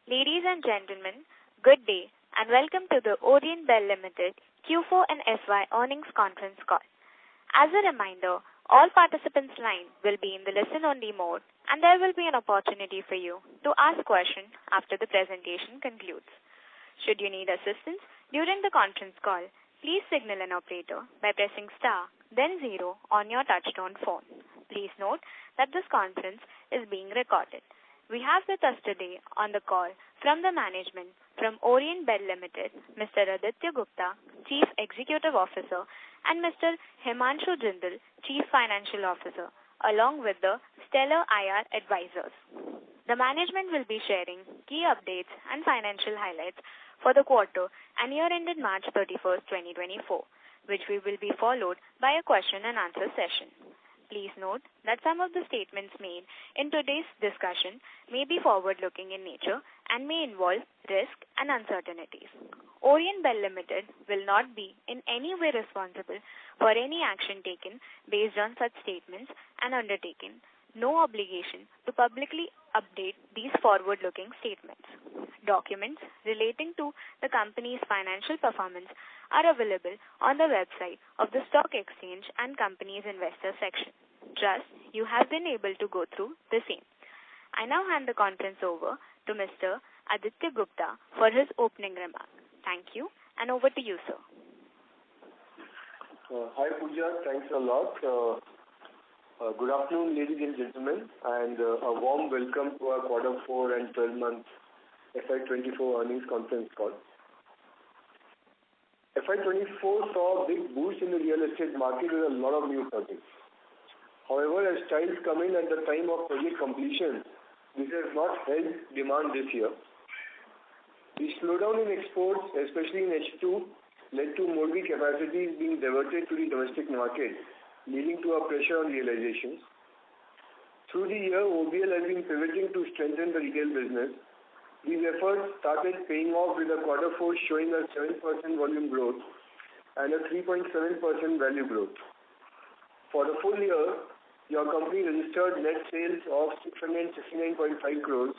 Ladies and gentlemen, good day and welcome to the Orient Bell Limited Q4 and FY earnings conference call. As a reminder, all participants' line will be in the listen-only mode and there will be an opportunity for you to ask questions after the presentation concludes. Should you need assistance during the conference call, please signal an operator by pressing star, then 0 on your touchtone phone. Please note that this conference is being recorded. We have with us today on the call from the management from Orient Bell Limited, Mr. Aditya Gupta, Chief Executive Officer, and Mr. Himanshu Jindal, Chief Financial Officer, along with the Stellar IR advisors. The management will be sharing key updates and financial highlights for the quarter and year ended March 31st, 2024, which will be followed by a question and answer session. Please note that some of the statements made in today's discussion may be forward-looking in nature and may involve risk and uncertainties. Orient Bell Limited will not be in any way responsible for any action taken based on such statements and undertaking no obligation to publicly update these forward-looking statements. Documents relating to the company's financial performance are available on the website of the stock exchange and company's investor section. Trust you have been able to go through the same. I now hand the conference over to Mr. Aditya Gupta for his opening remark. Thank you, and over to you, sir. Hi, Pooja. Thanks a lot. Good afternoon, ladies and gentlemen, and a warm welcome to our Quarter 4 and 12-month FY2024 earnings conference call. FY2024 saw a big boost in the real estate market with a lot of new projects. However, as tiles come in at the time of project completion, this has not helped demand this year. The slowdown in exports, especially in H2, led to mortgage capacities being diverted to the domestic market, leading to a pressure on realizations. Through the year, OBL has been pivoting to strengthen the retail business. These efforts started paying off with a Quarter 4 showing a 7% volume growth and a 3.7% value growth. For the full year, your company registered net sales of 669.5 crores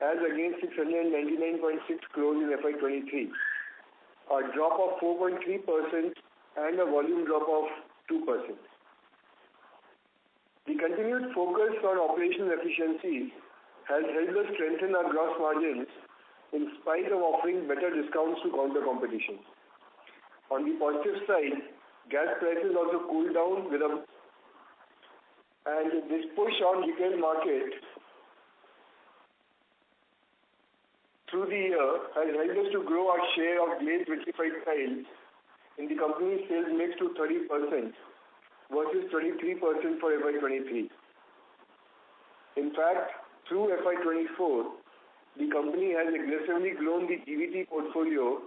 as against 699.6 crores in FY23, a drop of 4.3% and a volume drop of 2%. The continued focus on operational efficiency has helped us strengthen our gross margins in spite of offering better discounts to counter competition. On the positive side, gas prices also cooled down and this push on retail market through the year has helped us to grow our share of glazed vitrified tiles in the company's sales mix to 30% versus 23% for FY23. In fact, through FY24, the company has aggressively grown the GVT portfolio.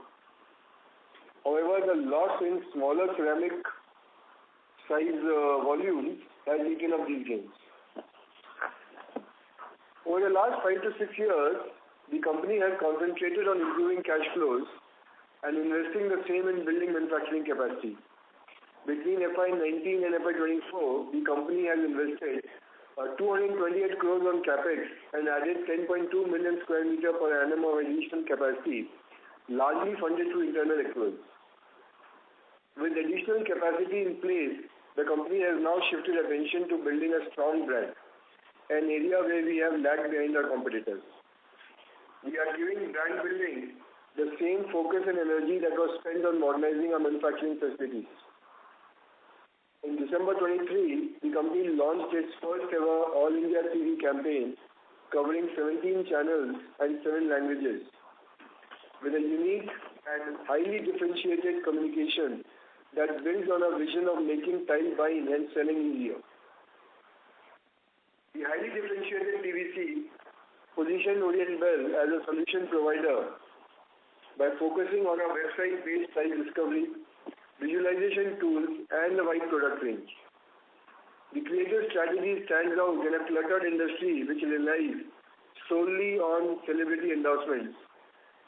However, the loss in smaller ceramic size volumes has eaten up these gains. Over the last 5 to 6 years, the company has concentrated on improving cash flows and investing the same in building manufacturing capacity. Between FY19 and FY24, the company has invested 228 crores on capex and added 10.2 million square meter per annum of additional capacity, largely funded through internal accruals. With additional capacity in place, the company has now shifted attention to building a strong brand, an area where we have lagged behind our competitors. We are giving brand building the same focus and energy that was spent on modernizing our manufacturing facilities. In December 23, the company launched its first ever All India TV campaign covering 17 channels and 7 languages with a unique and highly differentiated communication that builds on a vision of making tile buying and selling easier. The highly differentiated TVC positioned Orient Bell as a solution provider by focusing on a website-based tile discovery, visualization tools, and a wide product range. The creative strategy stands out in a cluttered industry which relies solely on celebrity endorsements,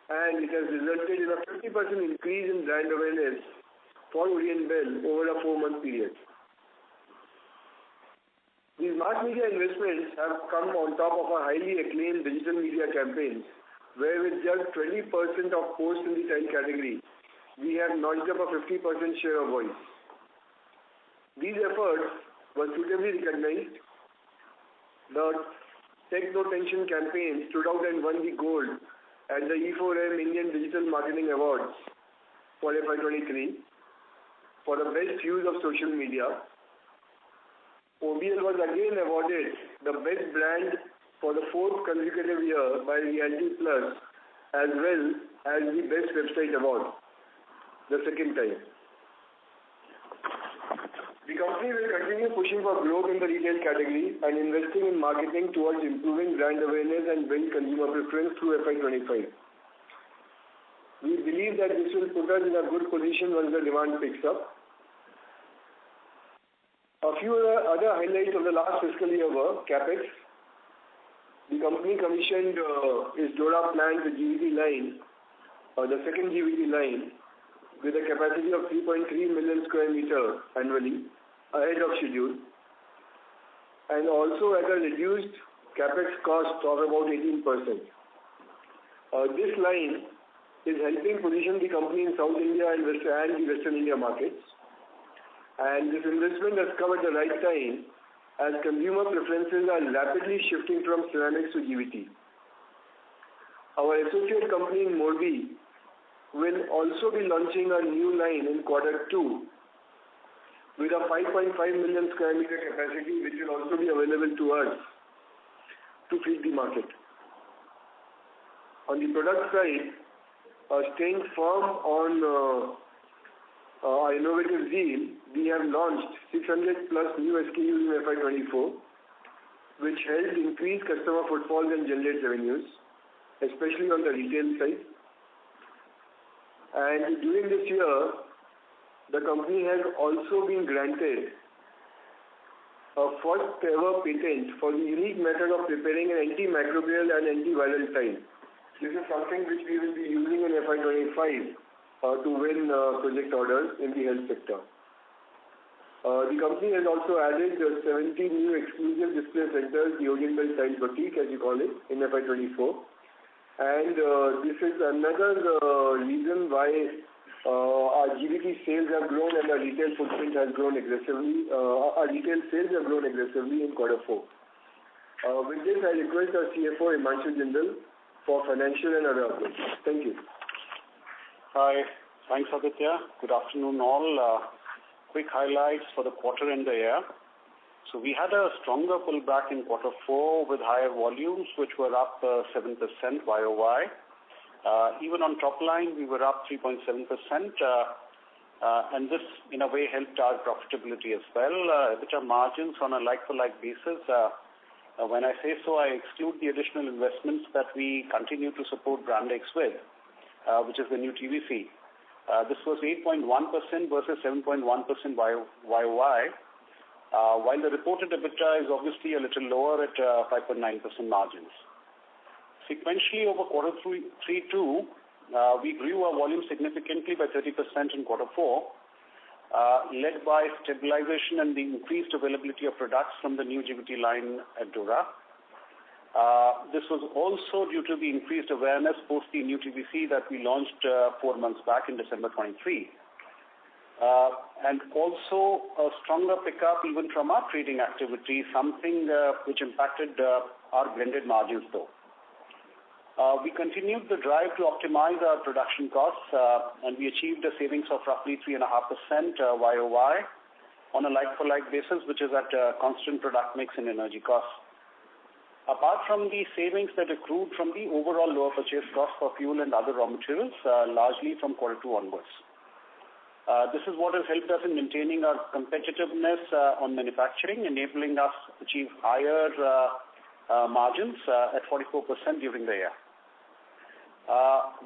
and it has resulted in a 50% increase in brand awareness for Orient Bell over a 4-month period. These mass media investments have come on top of a highly acclaimed digital media campaigns where with just 20% of posts in the tile category, we have notched up a 50% share of voice. These efforts were suitably recognized. The Tech No Tension campaign stood out and won the gold at the E4M Indian Digital Marketing Awards for FY23 for the best use of social media. OBL was again awarded the best brand for the fourth consecutive year by Reality Plus, as well as the best website award, the second time. The company will continue pushing for growth in the retail category and investing in marketing towards improving brand awareness and build consumer preference through FY25. We believe that this will put us in a good position once the demand picks up. A few other highlights of the last fiscal year were CapEx. The company commissioned its Dora plant, the GVT line, the second GVT line, with a capacity of 3.3 million square meter annually, ahead of schedule, and also at a reduced capex cost of about 18%. This line is helping position the company in South India and the Western India markets, and this investment has come at the right time as consumer preferences are rapidly shifting from ceramics to GVT. Our associate company in Morbi will also be launching a new line in Q2 with a 5.5 million square meter capacity, which will also be available to us to feed the market. On the product side, staying firm on our innovative zeal, we have launched 600 plus new SKUs in FY24, which helped increase customer footfalls and generate revenues, especially on the retail side. And during this year, the company has also been granted a first ever patent for the unique method of preparing an antimicrobial and antiviral tile. This is something which we will be using in FY25 to win project orders in the health sector. The company has also added 70 new exclusive display centers, the Orient Tile Boutique, as you call it, in FY24. And this is another reason why our GVT sales have grown and our retail footprint has grown aggressively. Our retail sales have grown aggressively in Q4. With this, I request our CFO, Himanshu Jindal, for financial and other updates. Thank you. Hi. Thanks, Aditya. Good afternoon, all. Quick highlights for the quarter and the year. So we had a stronger pullback in Q4 with higher volumes, which were up 7% YOY. Even on top line, we were up 3.7%, and this, in a way, helped our profitability as well. EBITDA margins on a like-for-like basis, when I say so, I exclude the additional investments that we continue to support Brand X with, which is the new TVC. This was 8.1% versus 7.1% YOY, while the reported EBITDA is obviously a little lower at 5.9% margins. Sequentially over Q3 too, we grew our volume significantly by 30% in Q4, led by stabilization and the increased availability of products from the new GVT line at Dora. This was also due to the increased awareness post the new TVC that we launched 4 months back in December 23. And also a stronger pickup even from our trading activity, something which impacted our blended margins though. We continued the drive to optimize our production costs, and we achieved a savings of roughly 3.5% YOY on a like-for-like basis, which is at constant product mix and energy costs. Apart from the savings that accrued from the overall lower purchase cost for fuel and other raw materials, largely from Q2 onwards. This is what has helped us in maintaining our competitiveness on manufacturing, enabling us to achieve higher margins at 44% during the year.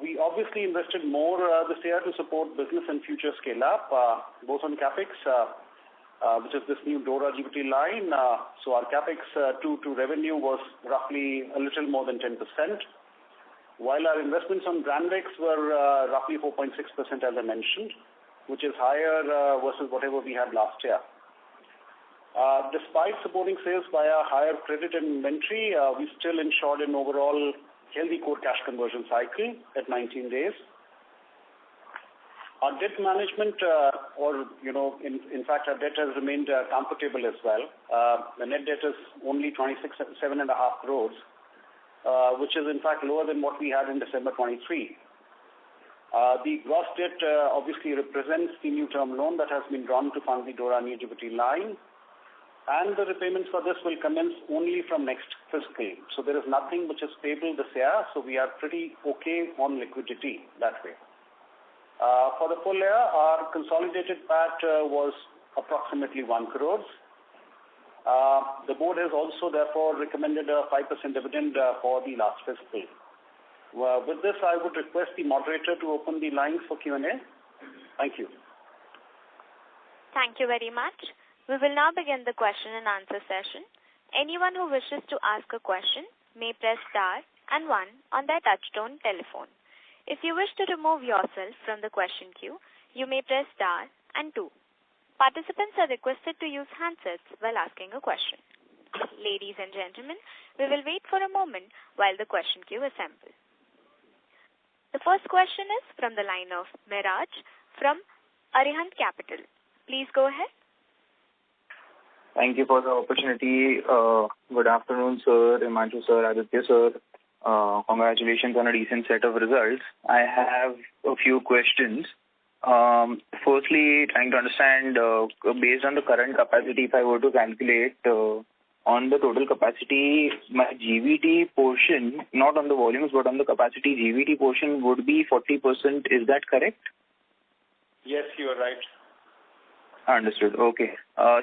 We obviously invested more this year to support business and future scale-up, both on CapEx, which is this new Dora GVT line. So our CapEx to revenue was roughly a little more than 10%, while our investments on Brand X were roughly 4.6%, as I mentioned, which is higher versus whatever we had last year. Despite supporting sales via higher credit and inventory, we still ensured an overall healthy core cash conversion cycle at 19 days. Our debt management, in fact, our debt has remained comfortable as well. The net debt is only 27.5 crores, which is in fact lower than what we had in December 23. The gross debt obviously represents the new term loan that has been drawn to fund the DORA new GBT line, and the repayments for this will commence only from next fiscal. So there is nothing which is payable this year, so we are pretty okay on liquidity that way. For the full year, our consolidated PAT was approximately 1 crores. The board has also therefore recommended a 5% dividend for the last fiscal. With this, I would request the moderator to open the lines for Q&A. Thank you. Thank you very much. We will now begin the question and answer session. Anyone who wishes to ask a question may press star and 1 on their touchtone telephone. If you wish to remove yourself from the question queue, you may press star and 2. Participants are requested to use handsets while asking a question. Ladies and gentlemen, we will wait for a moment while the question queue assembles. The first question is from the line of Miraj from Orient Capital. Please go ahead. Thank you for the opportunity. Good afternoon, sir, Himanshu sir, Aditya sir. Congratulations on a decent set of results. I have a few questions. Firstly, trying to understand, based on the current capacity, if I were to calculate on the total capacity, my GVT portion, not on the volumes, but on the capacity, GVT portion would be 40%. Is that correct? Yes, you are right. Understood. Okay.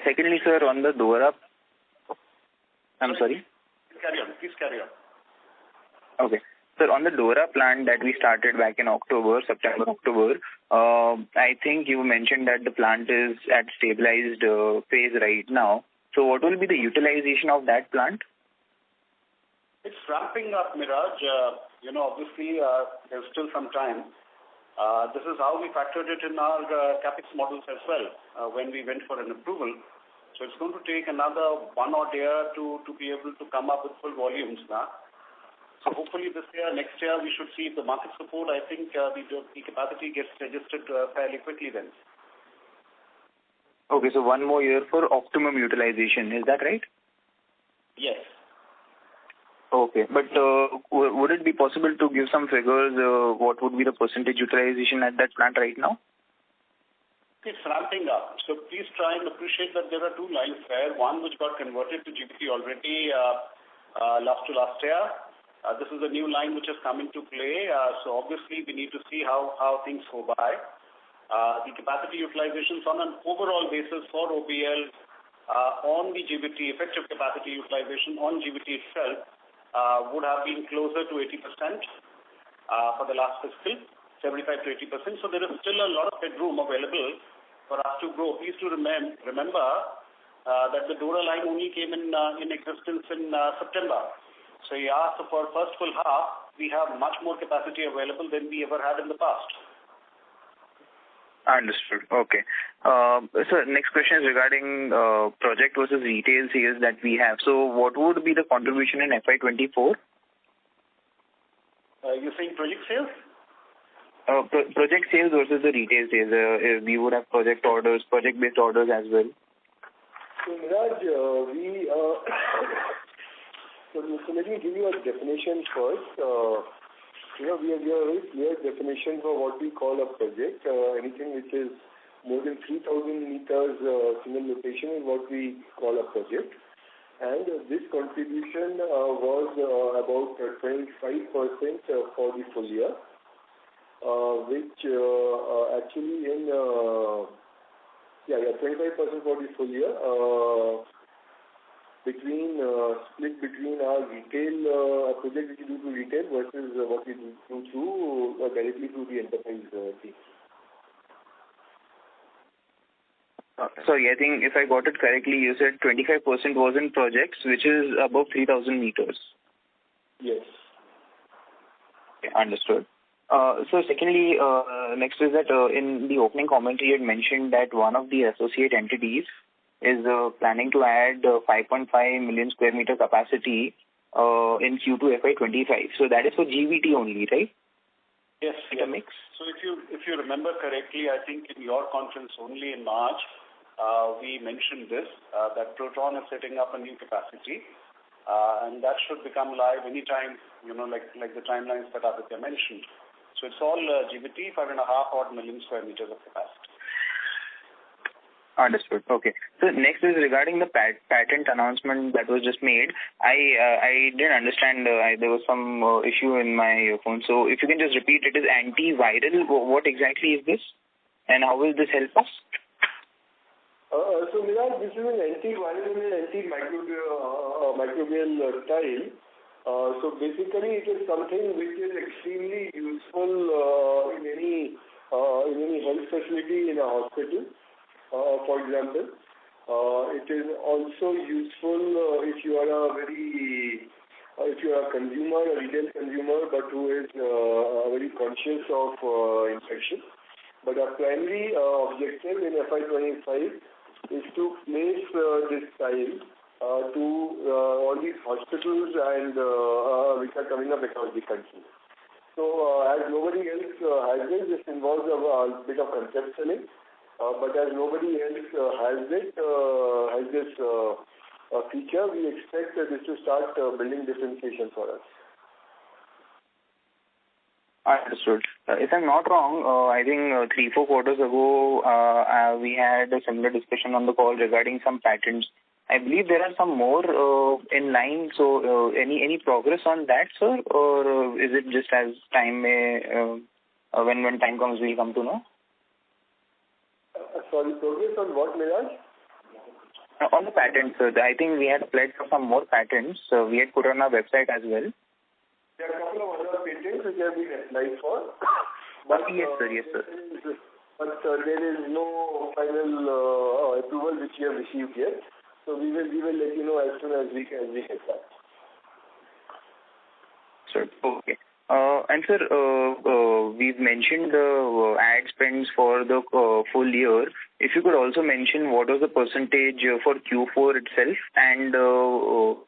Secondly, sir, on the DORA... I'm sorry? Carry on. Please carry on. Okay. Sir, on the DORA plant that we started back in September, October, I think you mentioned that the plant is at stabilized phase right now. So what will be the utilization of that plant? It's ramping up, Miraj. Obviously, there's still some time. This is how we factored it in our capex models as well when we went for an approval. So it's going to take another 1 odd year to be able to come up with full volumes now. So hopefully this year, next year, we should see the market support. I think the capacity gets registered fairly quickly then. Okay, so 1 more year for optimum utilization. Is that right? Yes. Okay, but would it be possible to give some figures? What would be the percentage utilization at that plant right now? It's ramping up. So please try and appreciate that there are 2 lines there. One which got converted to GBT already last year. This is a new line which has come into play. So obviously we need to see how things go by. The capacity utilizations on an overall basis for OBL on the GBT, effective capacity utilization on GBT itself would have been closer to 80% for the last fiscal, 75 to 80%. So there is still a lot of headroom available for us to grow. Please do remember that the DORA line only came in existence in September. So so for first full half, we have much more capacity available than we ever had in the past. Understood. Okay. Sir, next question is regarding project versus retail sales that we have. So what would be the contribution in FY24? You're saying project sales? Project sales versus the retail sales. We would have project-based orders as well. So, Miraj, so let me give you a definition first. We have a very clear definition for what we call a project. Anything which is more than 3,000 meters single location is what we call a project. And this contribution was about 25% for the full year, which actually 25% for the full year. Split between our retail project which we do to retail versus what we do directly through the enterprise team. Sorry, I think if I got it correctly, you said 25% was in projects, which is above 3,000 meters. Yes. Okay, understood. So secondly, next is that in the opening commentary, you had mentioned that one of the associate entities is planning to add 5.5 million square meter capacity in Q2 FY25. So that is for GVT only, right? Yes. A mix. So if you remember correctly, I think in your conference only in March, we mentioned this, that Proton is setting up a new capacity, and that should become live anytime, like the timelines that Aditya mentioned. So it's all GVT, 5.5 odd million square meters of capacity. Understood. Okay. So next is regarding the patent announcement that was just made. I didn't understand. There was some issue in my phone. So if you can just repeat, it is antiviral. What exactly is this, and how will this help us? So Miraj, this is an antiviral and antimicrobial style. So basically, it is something which is extremely useful in any health facility in a hospital. For example, it is also useful if you are a consumer, a retail consumer, but who is very conscious of infection. But our primary objective in FY25 is to place this style to all these hospitals and which are coming up across the country. So as nobody else has this involves a bit of concept selling. But as nobody else has this feature, we expect this to start building differentiation for us. Understood. If I'm not wrong, I think 3-4 quarters ago, we had a similar discussion on the call regarding some patents. I believe there are some more in line. So any progress on that, sir, or is it just as time when time comes, we'll come to know? Sorry, progress on what, Miraj? On the patents, sir. I think we had applied for some more patents. We had put on our website as well. There are a couple of other patents which have been applied for. But, yes, sir. But there is no final approval which we have received yet. So we will let you know as soon as we get that. Sir, okay. And sir, we've mentioned the ad spends for the full year. If you could also mention what was the percentage for Q4 itself, and do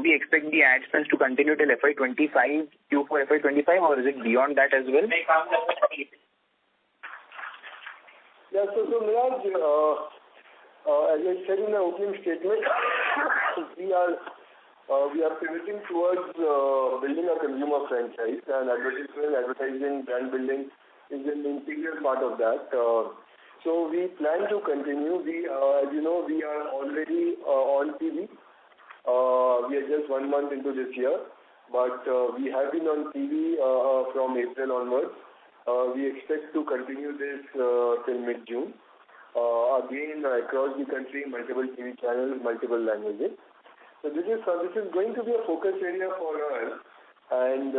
we expect the ad spends to continue till FY25, Q4 FY25, or is it beyond that as well? Yeah, so Miraj, as I said in the opening statement, we are pivoting towards building a consumer franchise, and advertising, brand building is an integral part of that. So we plan to continue. As you know, we are already on TV. We are just 1 month into this year, but we have been on TV from April onwards. We expect to continue this till mid-June. Again, across the country, multiple TV channels, multiple languages. So this is going to be a focus area for us, and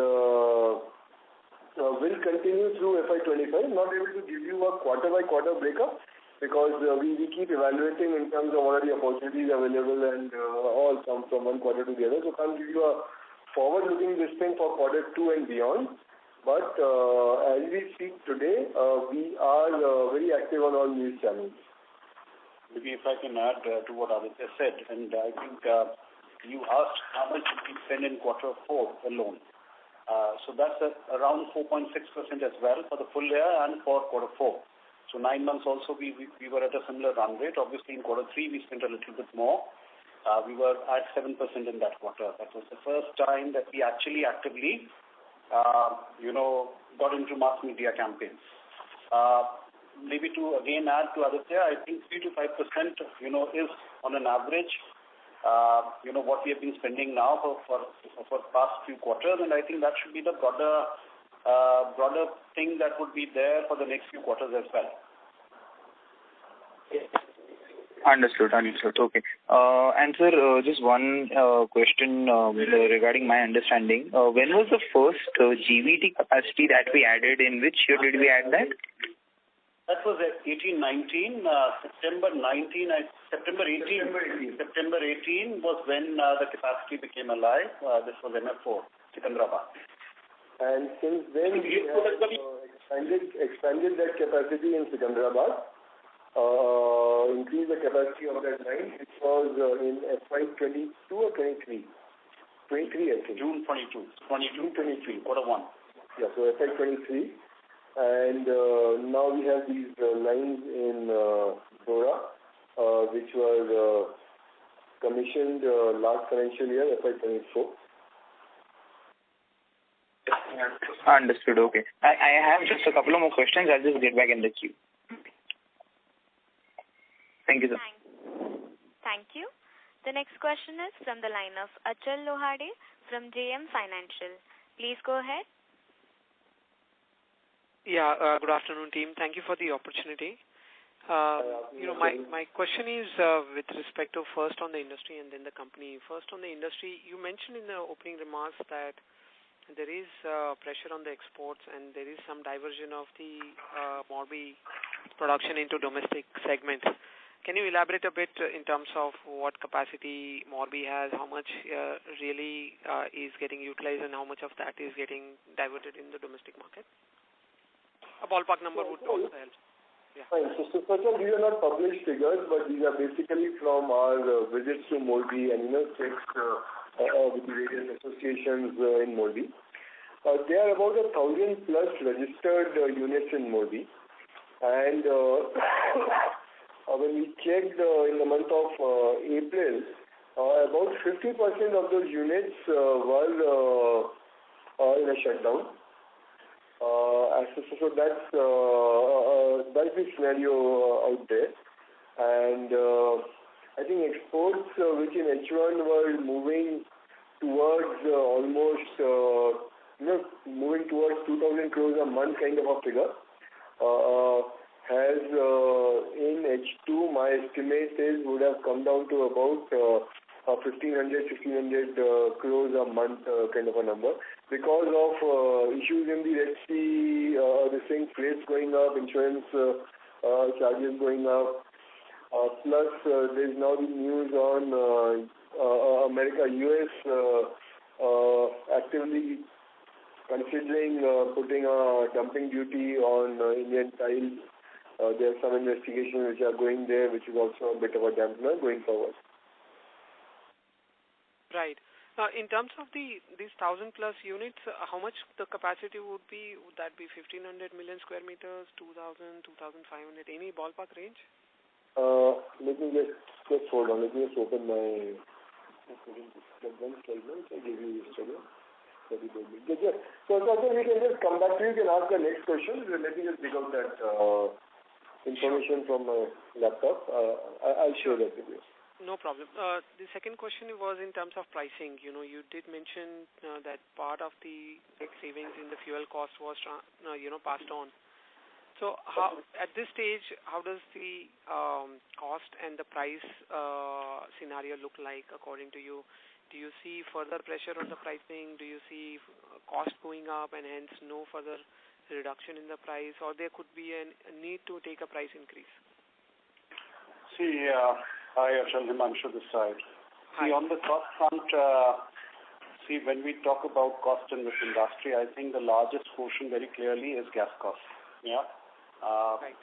will continue through FY25. Not able to give you a quarter-by-quarter breakup because we keep evaluating in terms of what are the opportunities available and all from one quarter to the other. So can't give you a forward-looking listing for quarter 2 and beyond. But as we speak today, we are very active on all news channels. Maybe if I can add to what Aditya said, and I think you asked how much we spend in quarter 4 alone. So that's around 4.6% as well for the full year and for quarter 4. So 9 months also we were at a similar run rate. Obviously in quarter 3 we spent a little bit more. We were at 7% in that quarter. That was the first time that we actually actively got into mass media campaigns. Maybe to again add to Aditya, I think 3 to 5%, is on an average, what we have been spending now for past few quarters, and I think that should be the broader thing that would be there for the next few quarters as well. Understood. Okay. And sir, just one question regarding my understanding. When was the first GVT capacity that we added? In which year did we add that? That was at 18-19, September 18 was when the capacity became alive. This was MF4, Secunderabad. And since then we have expanded that capacity in Secunderabad, increased the capacity of that line. It was in FY22 or 23. 23, I think. June 22. 23, quarter 1. Yeah, so FY23. And now we have these lines in Dora, which were commissioned last financial year, FY24. Understood. Okay. I have just a couple of more questions. I'll just get back in the queue. Thank you, sir. Thank you. The next question is from the line of Achal Lohade from JM Financial. Please go ahead. Yeah, good afternoon, team. Thank you for the opportunity. My question is with respect to first on the industry and then the company. First on the industry, you mentioned in the opening remarks that there is pressure on the exports and there is some diversion of the Morbi production into domestic segments. Can you elaborate a bit in terms of what capacity Morbi has, how much really is getting utilized and how much of that is getting diverted in the domestic market? A ballpark number would also help. Yeah. Fine. So first of all, these are not published figures, but these are basically from our visits to Morbi and checks with the various associations in Morbi. There are about 1,000 plus registered units in Morbi, and when we checked in the month of April, about 50% of those units were in a shutdown. So that's the scenario out there. And I think exports, which in H1 were moving towards almost, moving towards 2,000 crores a month kind of a figure, has in H2, my estimate is would have come down to about 1,500 crores a month kind of a number because of issues in the Red Sea, the same freights going up, insurance charges going up. Plus, there's now the news on US actively considering putting a dumping duty on Indian tiles. There are some investigations which are going there, which is also a bit of a dampener going forward. Right. In terms of these 1,000 plus units, how much the capacity would be? Would that be 1,500 million square meters, 2,000, 2,500? Any ballpark range? Let me just hold on. Let me just open my one slide. I gave you yesterday. So I think we can just come back to you. You can ask the next question. Let me just dig out that information from my laptop. I'll share that with you. No problem. The second question was in terms of pricing. You did mention that part of the savings in the fuel cost was passed on. So at this stage, how does the cost and the price scenario look like according to you? Do you see further pressure on the pricing? Do you see cost going up and hence no further reduction in the price, or there could be a need to take a price increase? See, hi, Achal, Himanshu this side. Hi. See, on the cost front, when we talk about cost in this industry, I think the largest portion very clearly is gas cost. Yeah. Right.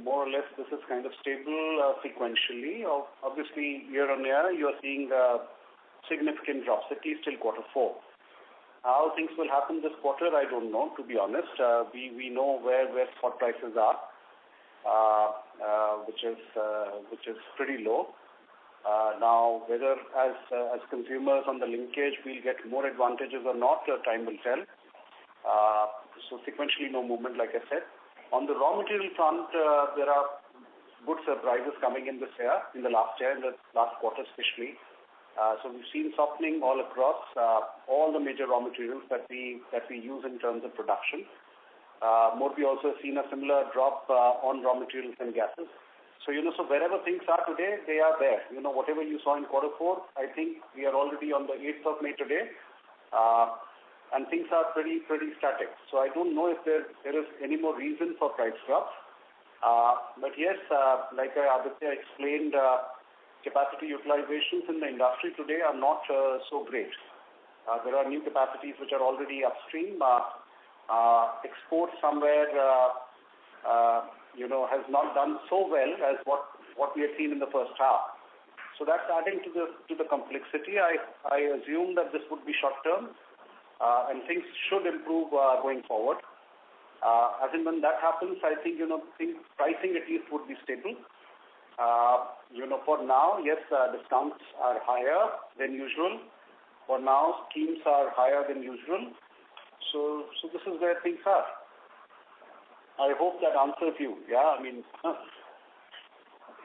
More or less this is kind of stable sequentially. Obviously, year on year, you are seeing significant drops, at least till quarter 4. How things will happen this quarter, I don't know, to be honest. We know where spot prices are, which is pretty low. Now, whether as consumers on the linkage we'll get more advantages or not, time will tell. So sequentially, no movement, like I said. On the raw material front, there are good surprises coming in this year, in the last quarter especially. So we've seen softening all across all the major raw materials that we use in terms of production. Morbi also seen a similar drop on raw materials and gases. So so wherever things are today, they are there. Whatever you saw in quarter 4, I think we are already on the 8th of May today, and things are pretty static. So I don't know if there is any more reason for price drops. But yes, like Aditya explained, capacity utilizations in the industry today are not so great. There are new capacities which are already upstream. Export somewhere, has not done so well as what we have seen in the first half. So that's adding to the complexity. I assume that this would be short term, and things should improve going forward. As in when that happens, I think pricing at least would be stable. For now, yes, discounts are higher than usual. For now, schemes are higher than usual. So this is where things are. I hope that answers you. Yeah, I mean.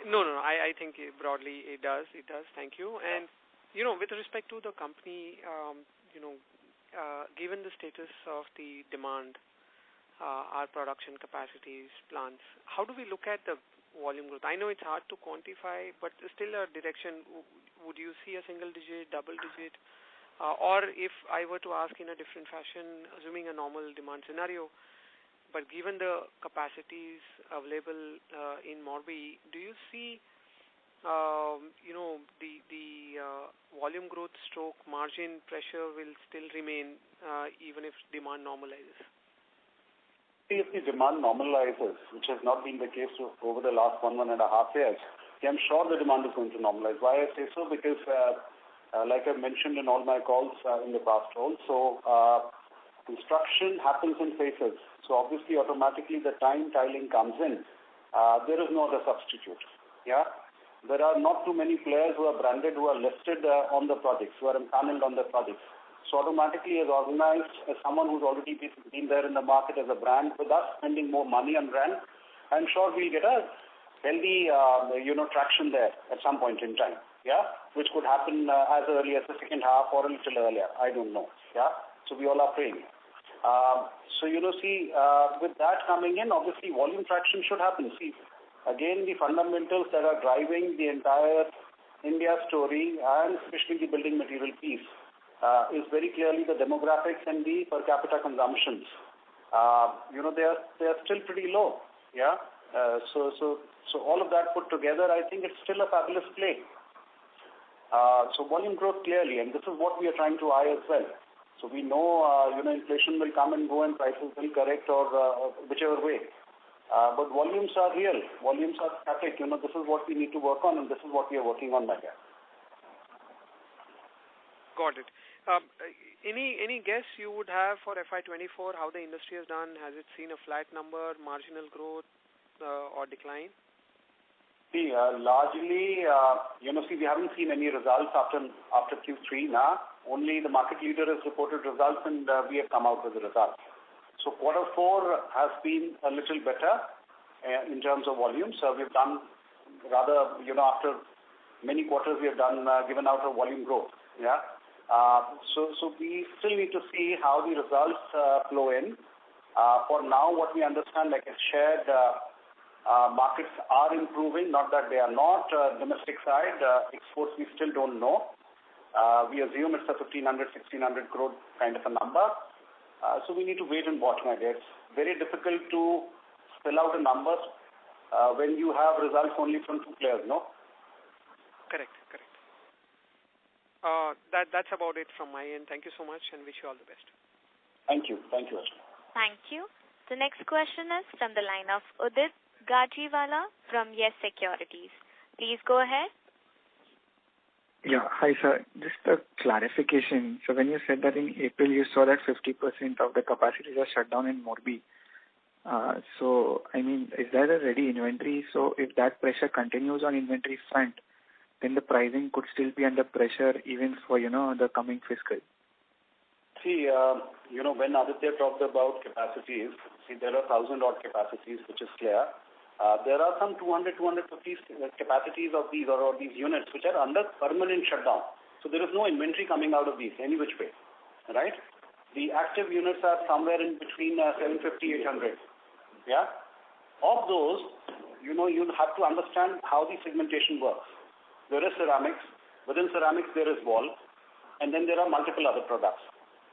No. I think broadly it does. Thank you. And, with respect to the company, given the status of the demand, our production capacities, plants, how do we look at the volume growth? I know it's hard to quantify, but still a direction. Would you see a single digit, double digit? Or if I were to ask in a different fashion, assuming a normal demand scenario, but given the capacities available in Morbi, do you see, the volume growth stroke margin pressure will still remain even if demand normalizes? If the demand normalizes, which has not been the case over the last 1.5 years, I'm sure the demand is going to normalize. Why I say so? Because, like I mentioned in all my calls in the past also, construction happens in phases. So obviously, automatically, the time tiling comes in. There is no other substitute. Yeah, there are not too many players who are branded, who are listed on the projects, who are empaneled on the projects. So automatically, as organized, as someone who's already been there in the market as a brand with us, spending more money on brand, I'm sure we'll get a healthy, traction there at some point in time. Yeah, which could happen as early as the second half or a little earlier. I don't know. Yeah, so we all are praying. With that coming in, obviously volume traction should happen. See, again, the fundamentals that are driving the entire India story and especially the building material piece is very clearly the demographics and the per capita consumptions. They are still pretty low. Yeah. So all of that put together, I think it's still a fabulous play. So volume growth clearly, and this is what we are trying to eye as well. So we know, inflation will come and go and prices will correct or whichever way. But volumes are real. Volumes are static. This is what we need to work on, and this is what we are working on, my guy. Got it. Any guess you would have for FY24, how the industry has done? Has it seen a flat number, marginal growth, or decline? See, largely, we haven't seen any results after Q3 now. Only the market leader has reported results, and we have come out with the results. So quarter 4 has been a little better in terms of volume. So we've done rather, after many quarters, we have done given out a volume growth. Yeah. So we still need to see how the results flow in. For now, what we understand, like I shared, markets are improving. Not that they are not. Domestic side, exports we still don't know. We assume it's a 1,500-1,600 crore kind of a number. So we need to wait and watch, my dear. It's very difficult to spell out a number when you have results only from 2 players, no? Correct. That's about it from my end. Thank you so much and wish you all the best. Thank you. Thank you, Ashwin. Thank you. The next question is from the line of Udit Gajiwala from Yes Securities. Please go ahead. Yeah, hi sir. Just a clarification. So when you said that in April you saw that 50% of the capacities are shut down in Morbi, is there a ready inventory? So if that pressure continues on inventory front, then the pricing could still be under pressure even for, the coming fiscal. See, when Aditya talked about capacities, there are 1,000 odd capacities, which is clear. There are some 200, 250 capacities of these or these units which are under permanent shutdown. So there is no inventory coming out of these, any which way, right? The active units are somewhere in between 750, 800. Yeah? Of those, you have to understand how the segmentation works. There is ceramics. Within ceramics, there is wall. And then there are multiple other products.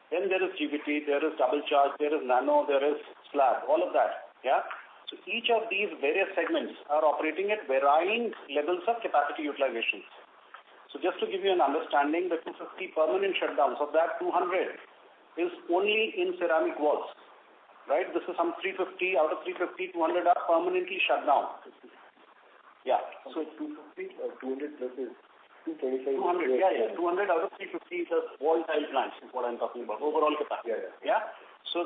Then there is GBT, there is double charge, there is nano, there is slab, all of that. Yeah? So each of these various segments are operating at varying levels of capacity utilization. So just to give you an understanding, the 250 permanent shutdowns, of that 200 is only in ceramic walls. Right? This is some 350, out of 350, 200 are permanently shut down. Yeah. So 250 or 200 plus is 225. 200, 200 out of 350 is wall tile plants is what I'm talking about, overall capacity. Yeah. So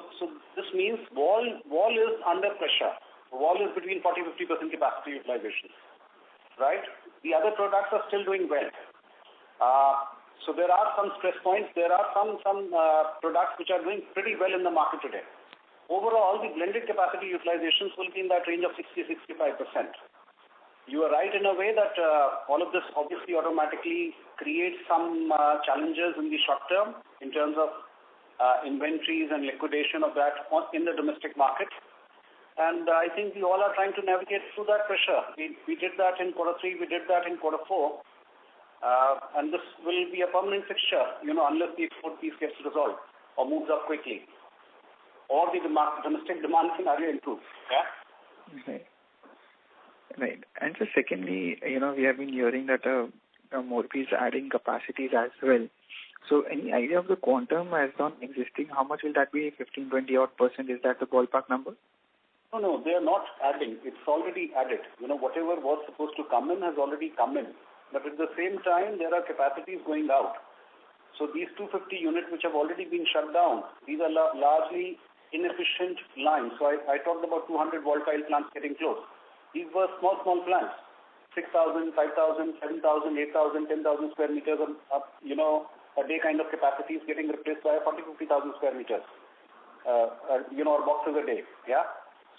this means wall is under pressure. Wall is between 40-50% capacity utilization, right? The other products are still doing well. So there are some stress points. There are some products which are doing pretty well in the market today. Overall, the blended capacity utilizations will be in that range of 60-65%. You are right in a way that all of this obviously automatically creates some challenges in the short term in terms of inventories and liquidation of that in the domestic market. And I think we all are trying to navigate through that pressure. We did that in quarter 3, we did that in quarter 4. And this will be a permanent fixture, unless the export piece gets resolved or moves up quickly, or the domestic demand scenario improves. Yeah. Right. And so secondly, we have been hearing that Morbi is adding capacities as well. So any idea of the quantum as on existing? How much will that be? 15-20 odd %? Is that the ballpark number? No, they are not adding. It's already added. Whatever was supposed to come in has already come in. But at the same time, there are capacities going out. So these 250 units which have already been shut down, these are largely inefficient lines. So I talked about 200 wall tile plants getting closed. These were small plants, 6,000, 5,000, 7,000, 8,000, 10,000 square meters of, a day kind of capacities getting replaced by 40-50,000 square meters, or boxes a day. Yeah.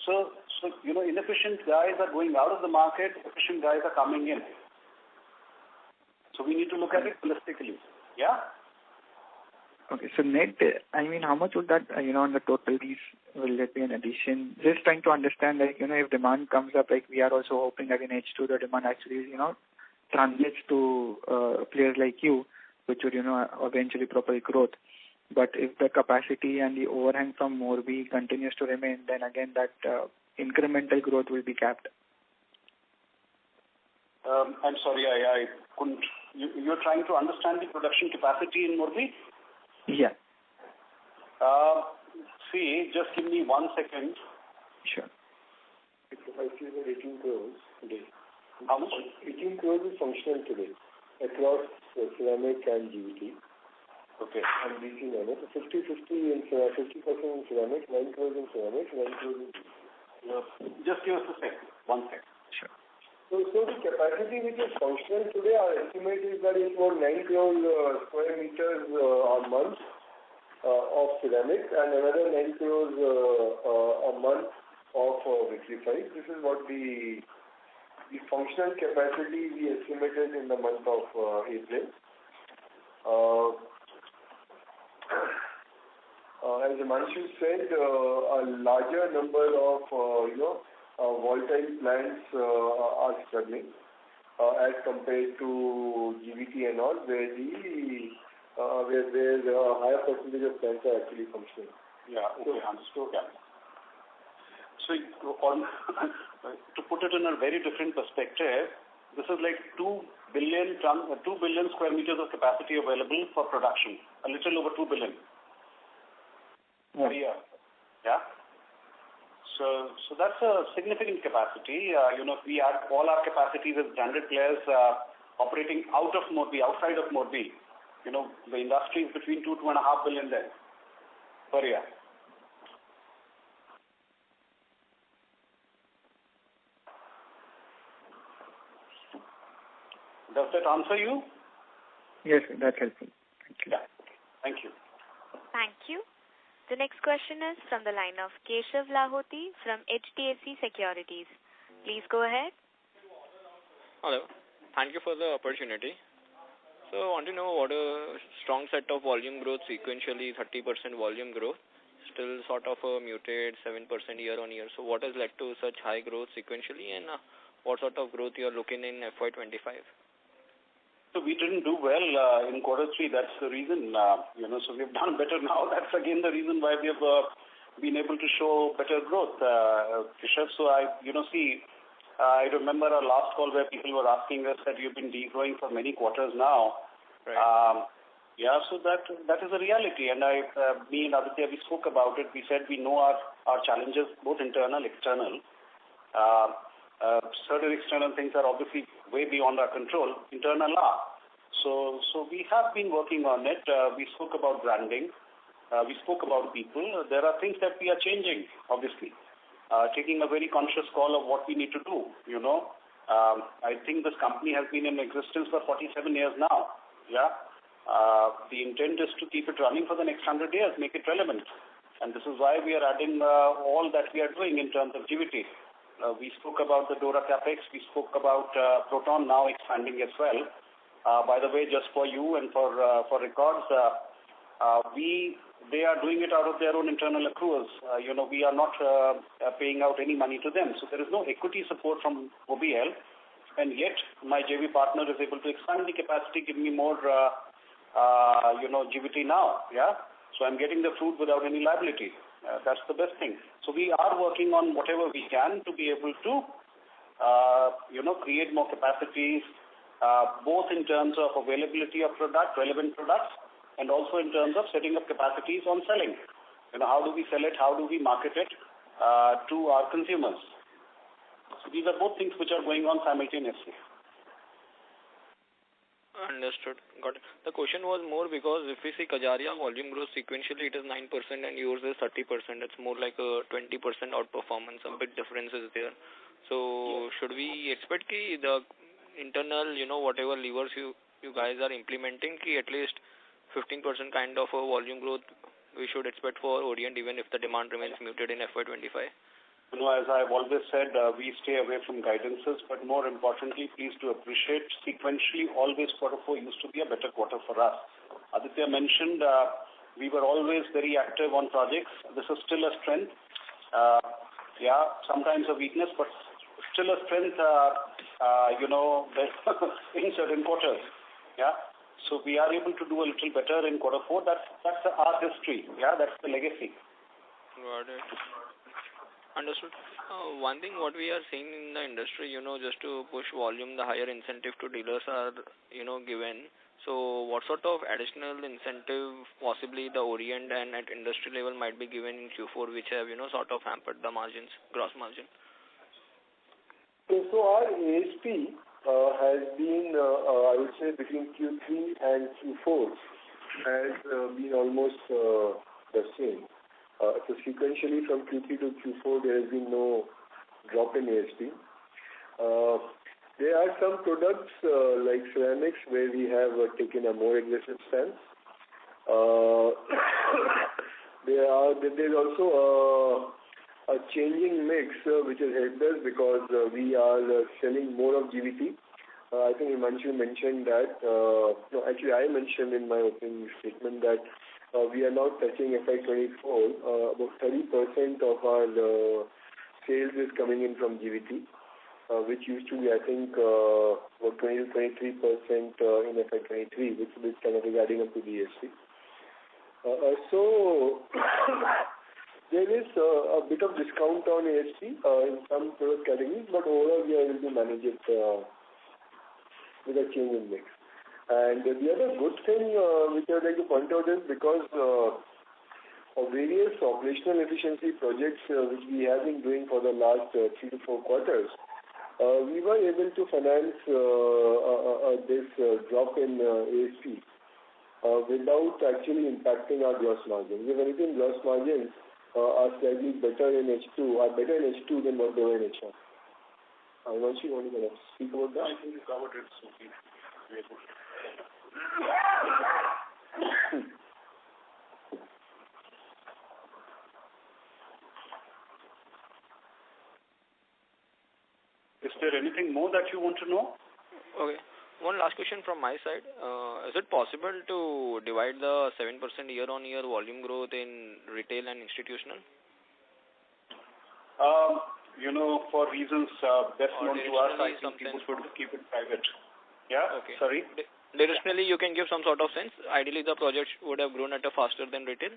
So inefficient guys are going out of the market, efficient guys are coming in. So we need to look at it holistically. Yeah. Okay, so net, how much would that, on the total piece, will there be an addition? Just trying to understand, if demand comes up, we are also hoping that in H2 the demand actually, translates to players like you, which would, eventually propel growth. But if the capacity and the overhang from Morbi continues to remain, then again that incremental growth will be capped. I'm sorry, I couldn't. You're trying to understand the production capacity in Morbi? Yeah. Just give me 1 second. Sure. If I see the 18 crores today. How much? 18 crores is functional today across ceramic and GVT. Okay. And DC nano. So 50% in ceramic, 9 crores in ceramic, 9 crores in GVT. Just give us a second. 1 second. Sure. So the capacity which is functional today, our estimate is that it's about 9 crore square meters a month of ceramic and another 9 crores a month of vitrified. This is what the functional capacity we estimated in the month of April. As Himanshu said, a larger number of volatile plants are struggling as compared to GVT and all, where a higher percentage of plants are actually functioning. Yeah, okay, understood. Yeah. So, to put it in a very different perspective, this is like 2 billion square meters of capacity available for production, a little over 2 billion per year. Yeah. So that's a significant capacity. If we add all our capacities as branded players operating outside of Morbi, the industry is between 2-2.5 billion there per year. Does that answer you? Yes, that's helpful. Thank you. Yeah. Thank you. Thank you. The next question is from the line of Keshav Lahoti from HDFC Securities. Please go ahead. Hello. Thank you for the opportunity. So I want to know what a strong set of volume growth, sequentially 30% volume growth, still sort of a muted 7% year on year. So what has led to such high growth sequentially, and what sort of growth you are looking in FY25? So we didn't do well in quarter 3. That's the reason. So we've done better now. That's again the reason why we have been able to show better growth, Keshav. So I remember our last call where people were asking us that you've been degrowing for many quarters now. Right. So that is a reality. And me and Aditya, we spoke about it. We said we know our challenges, both internal, external. Certain external things are obviously way beyond our control. Internal are. So we have been working on it. We spoke about branding. We spoke about people. There are things that we are changing, obviously. Taking a very conscious call of what we need to do, I think this company has been in existence for 47 years now. Yeah. The intent is to keep it running for the next 100 years, make it relevant. And this is why we are adding all that we are doing in terms of GVT. We spoke about the DORA CapEx. We spoke about Proton now expanding as well. By the way, just for you and for records, they are doing it out of their own internal accruals. We are not paying out any money to them. So there is no equity support from OBL. And yet, my JV partner is able to expand the capacity, give me more, GVT now. Yeah. So I'm getting the fruit without any liability. That's the best thing. So we are working on whatever we can to be able to, create more capacities, both in terms of availability of relevant products, and also in terms of setting up capacities on selling. How do we sell it? How do we market it to our consumers? So these are both things which are going on simultaneously. Understood. Got it. The question was more because if we see Kajaria volume growth sequentially, it is 9% and yours is 30%. It's more like a 20% outperformance. A big difference is there. So should we expect the internal, whatever levers you guys are implementing, at least 15% kind of a volume growth we should expect for Orient even if the demand remains muted in FY25? As I've always said, we stay away from guidances, but more importantly, please do appreciate sequentially always Q4 used to be a better quarter for us. Aditya mentioned we were always very active on projects. This is still a strength. Sometimes a weakness, but still a strength, in certain quarters. Yeah. So we are able to do a little better in Q4. That's our history. Yeah, that's the legacy. Got it. Understood. One thing what we are seeing in the industry, just to push volume, the higher incentive to dealers are, given. So what sort of additional incentive possibly the Orient and at industry level might be given in Q4 which have, sort of hampered the margins, gross margin? So our ASP has been, I would say, between Q3 and Q4 has been almost the same. So sequentially from Q3 to Q4, there has been no drop in ASP. There are some products like ceramics where we have taken a more aggressive stance. There's also a changing mix which has helped us because we are selling more of GVT. I think Himanshu mentioned that. I mentioned in my opening statement that we are now touching FY24. About 30% of our sales is coming in from GVT, which used to be, I think, about 20 to 23% in FY23, which is kind of adding up to the ASP. So there is a bit of discount on ASP in some product categories, but overall we are able to manage it with a change in mix. And the other good thing which I would like to point out is because of various operational efficiency projects which we have been doing for the last 3 to 4 quarters, we were able to finance this drop in ASP without actually impacting our gross margin. If anything, gross margins are slightly better in H2 than what they were in H1. Himanshu, you want to speak about that? I think you covered it, Sophie. Is there anything more that you want to know? Okay. One last question from my side. Is it possible to divide the 7% year-on-year volume growth in retail and institutional? For reasons best known to us, I think we would keep it private. Yeah? Okay. Sorry? Directionally, you can give some sort of sense. Ideally, the project would have grown at a faster than retail.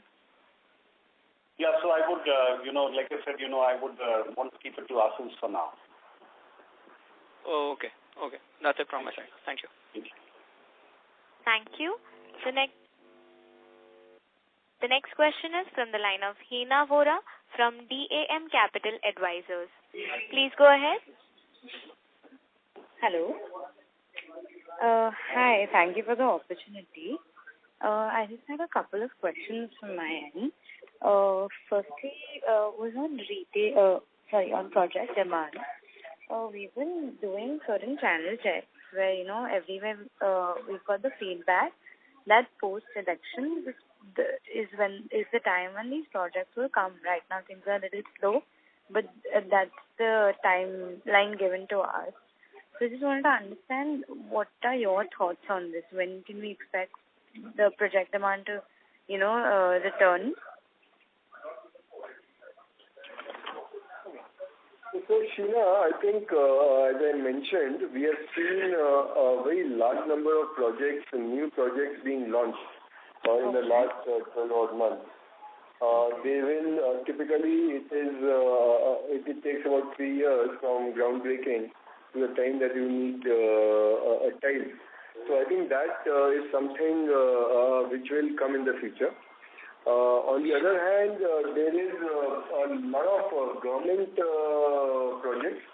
Yeah, so I would, like I said, I would want to keep it to ourselves for now. Oh, okay. That's it from my side. Thank you. Thank you. The next question is from the line of Hina Vora from DAM Capital Advisors. Please go ahead. Hello. Hi, thank you for the opportunity. I just had a couple of questions from my end. Firstly, was on on project demand. We've been doing certain channel checks where, everywhere we've got the feedback that post-election is the time when these projects will come. Right now things are a little slow, but that's the timeline given to us. So I just wanted to understand, what are your thoughts on this? When can we expect the project demand to, return? So, Sheena, I think, as I mentioned, we have seen a very large number of projects and new projects being launched in the last 12 odd months. They will typically, it takes about 3 years from groundbreaking to the time that you need a tile. So I think that is something which will come in the future. On the other hand, there is a lot of government projects,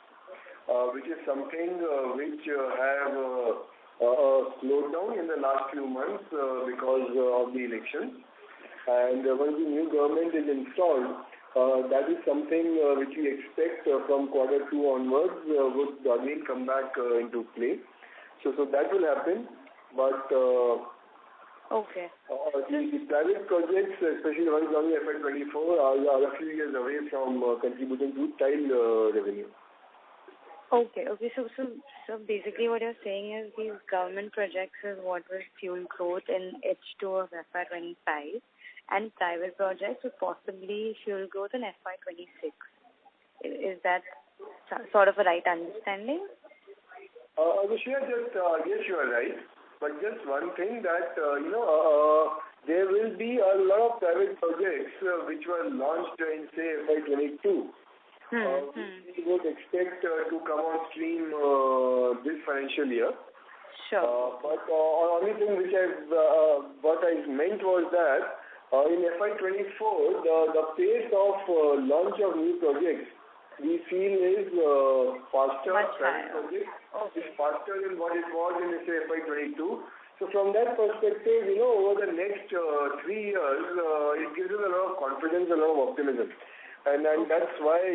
which is something which have slowed down in the last few months because of the elections. And once the new government is installed, that is something which we expect from Q2 onwards would again come back into play. So that will happen. But the private projects, especially the ones running FY24, are a few years away from contributing to tile revenue. Okay. So basically what you're saying is these government projects is what will fuel growth in H2 of FY25, and private projects will possibly fuel growth in FY26. Is that sort of a right understanding? Vishya, yes, you are right. But just one thing that, there will be a lot of private projects which were launched in, say, FY22. We would expect to come on stream this financial year. Sure. But only thing which what I meant was that in FY24, the pace of launch of new projects we feel is faster. Much higher. It's faster than what it was in, say, FY22. So from that perspective, over the next 3 years, it gives us a lot of confidence, a lot of optimism. And that's why,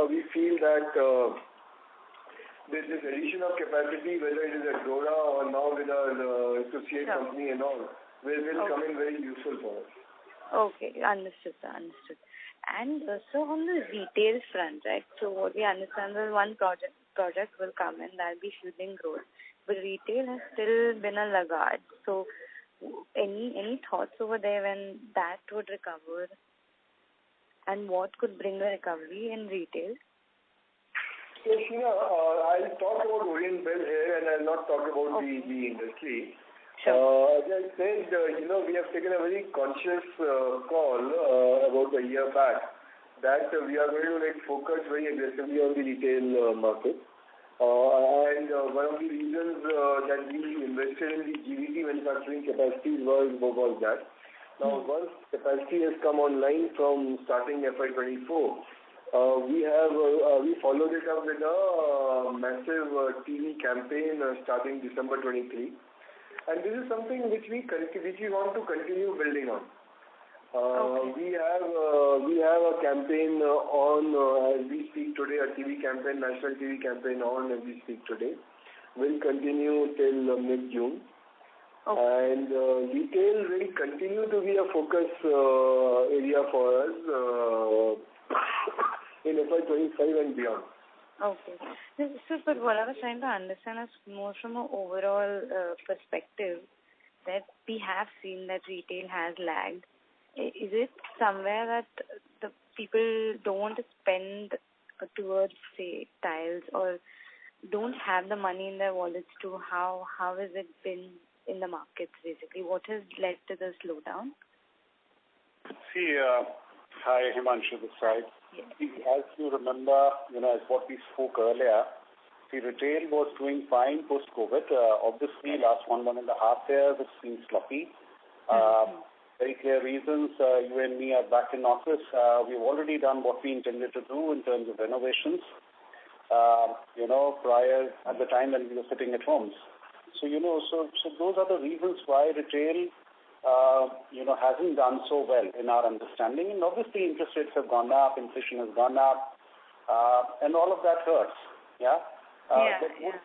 we feel that this addition of capacity, whether it is at Dora or now with our associate company and all, will come in very useful for us. Okay, understood, sir, understood. And so on the retail front, right, so what we understand is one project will come and that will be fueling growth. But retail has still been a laggard. So any thoughts over there when that would recover? And what could bring a recovery in retail? So, Sheena, I'll talk about Orient Bell here and I'll not talk about the industry. Sure. As I said, we have taken a very conscious call about a year back that we are going to focus very aggressively on the retail market. And one of the reasons that we invested in the GVT manufacturing capacities was that. Now, once capacity has come online from starting FY24, we followed it up with a massive TV campaign starting December 23. And this is something which we want to continue building on. We have a campaign on as we speak today, a TV campaign, national TV campaign on as we speak today. Will continue till mid-June. And retail will continue to be a focus area for us in FY25 and beyond. Okay. So, but what I was trying to understand is more from an overall perspective that we have seen that retail has lagged. Is it somewhere that the people don't want to spend towards, say, tiles or don't have the money in their wallets to how has it been in the markets basically? What has led to the slowdown? See, hi, Himanshu this side. Yes. As you remember, as what we spoke earlier, the retail was doing fine post-COVID. Obviously, last 1.5 years, it's been sloppy. Very clear reasons. You and me are back in office. We've already done what we intended to do in terms of renovations, prior at the time when we were sitting at homes. So those are the reasons why retail, hasn't done so well in our understanding. And obviously interest rates have gone up, inflation has gone up, and all of that hurts. But would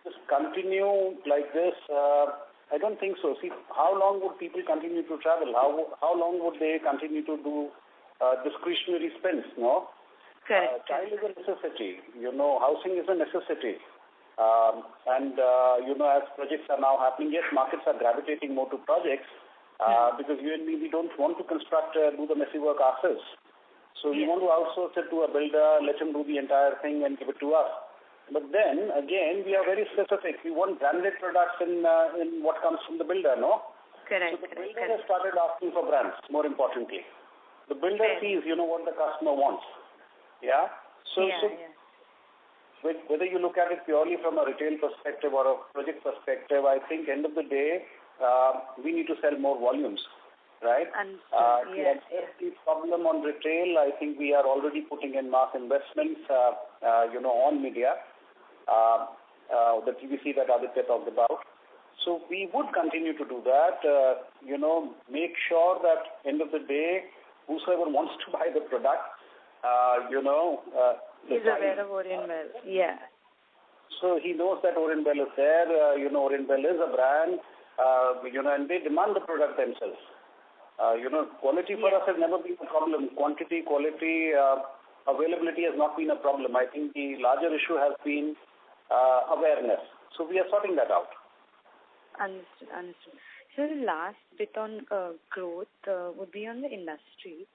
this continue like this? I don't think so. See, how long would people continue to travel? How long would they continue to do discretionary spends? No? Correct. Child is a necessity. Housing is a necessity. As projects are now happening, yes, markets are gravitating more to projects because you and me, we don't want to construct, do the messy work ourselves. So we want to outsource it to a builder, let him do the entire thing and give it to us. But then, again, we are very specific. We want branded products in what comes from the builder, no? Correct. So the builder has started asking for brands, more importantly. The builder sees, what the customer wants. So whether you look at it purely from a retail perspective or a project perspective, I think end of the day, we need to sell more volumes, right? The problem on retail, I think we are already putting in mass investments, on media, the TVC that Aditya talked about. So we would continue to do that, make sure that end of the day, whosoever wants to buy the product, he's aware of Orient Bell. So he knows that Orient Bell is there. Orient Bell is a brand. And they demand the product themselves. Quality for us has never been a problem. Quantity, quality, availability has not been a problem. I think the larger issue has been awareness. So we are sorting that out. Understood. So the last bit on growth would be on the industry.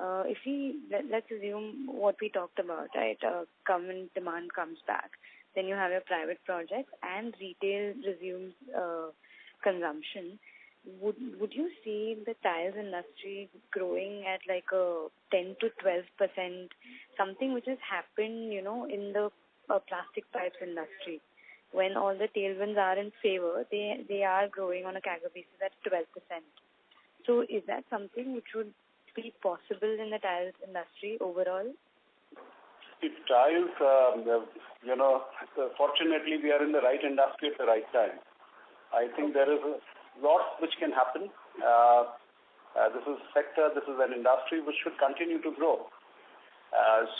If let's assume what we talked about, right? Government demand comes back, then you have your private projects and retail resumes consumption. Would you see the tiles industry growing at like a 10 to 12%, something which has happened, in the plastic pipes industry? When all the tailwinds are in favor, they are growing on a CAGR basis at 12%. So is that something which would be possible in the tiles industry overall? If tiles, fortunately we are in the right industry at the right time. I think there is a lot which can happen. This is a sector, this is an industry which should continue to grow.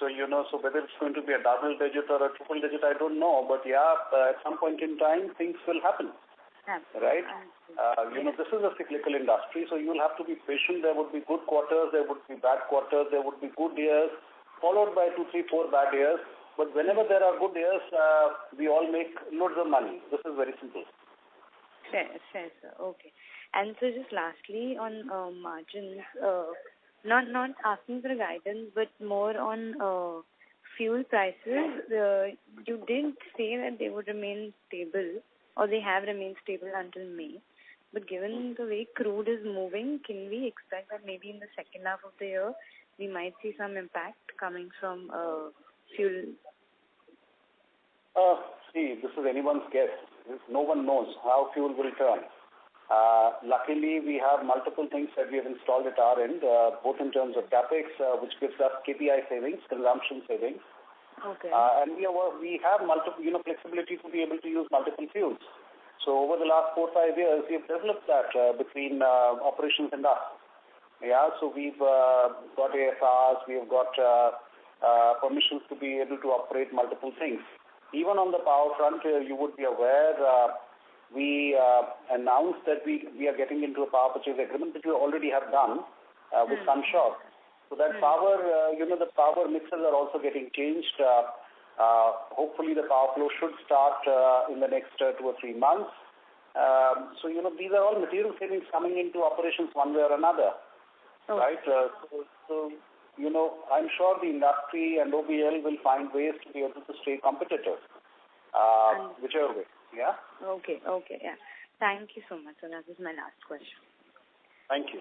So whether it's going to be a double digit or a triple digit, I don't know. But at some point in time, things will happen. Right? This is a cyclical industry, so you'll have to be patient. There would be good quarters, there would be bad quarters, there would be good years, followed by 2, 3, 4 bad years. But whenever there are good years, we all make loads of money. This is very simple. Fair, sir. Okay. And so just lastly on margins, not asking for guidance, but more on fuel prices. You did say that they would remain stable, or they have remained stable until May. But given the way crude is moving, can we expect that maybe in the second half of the year, we might see some impact coming from fuel? See, this is anyone's guess. No one knows how fuel will turn. Luckily, we have multiple things that we have installed at our end, both in terms of capex, which gives us KPI savings, consumption savings. Okay. And we have multiple, flexibility to be able to use multiple fuels. So over the last 4 or 5 years, we have developed that between operations and us. So we've got AFRs, we have got permissions to be able to operate multiple things. Even on the power front, you would be aware, we announced that we are getting into a power purchase agreement, which we already have done with Concall. So that power, the power mixers are also getting changed. Hopefully the power flow should start in the next 2 or 3 months. So, these are all material savings coming into operations one way or another. Okay. Right? So, I'm sure the industry and OBL will find ways to be able to stay competitive, whichever way. Yeah? Okay, yeah. Thank you so much. So that was my last question. Thank you.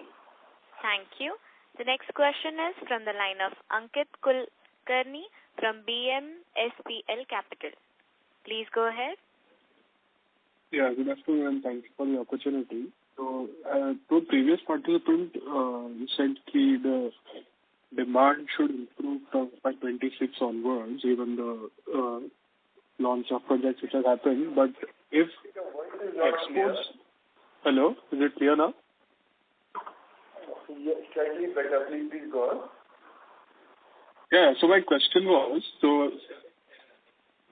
Thank you. The next question is from the line of Ankit Kulkarni from BMSPL Capital. Please go ahead. Yeah, good afternoon and thank you for the opportunity. So, to previous participant, you said the demand should improve from FY2026 onwards, even the launch of projects which has happened. But if exports... Hello, is it clear now? Yes, slightly better. Please go on. Yeah, so my question was, to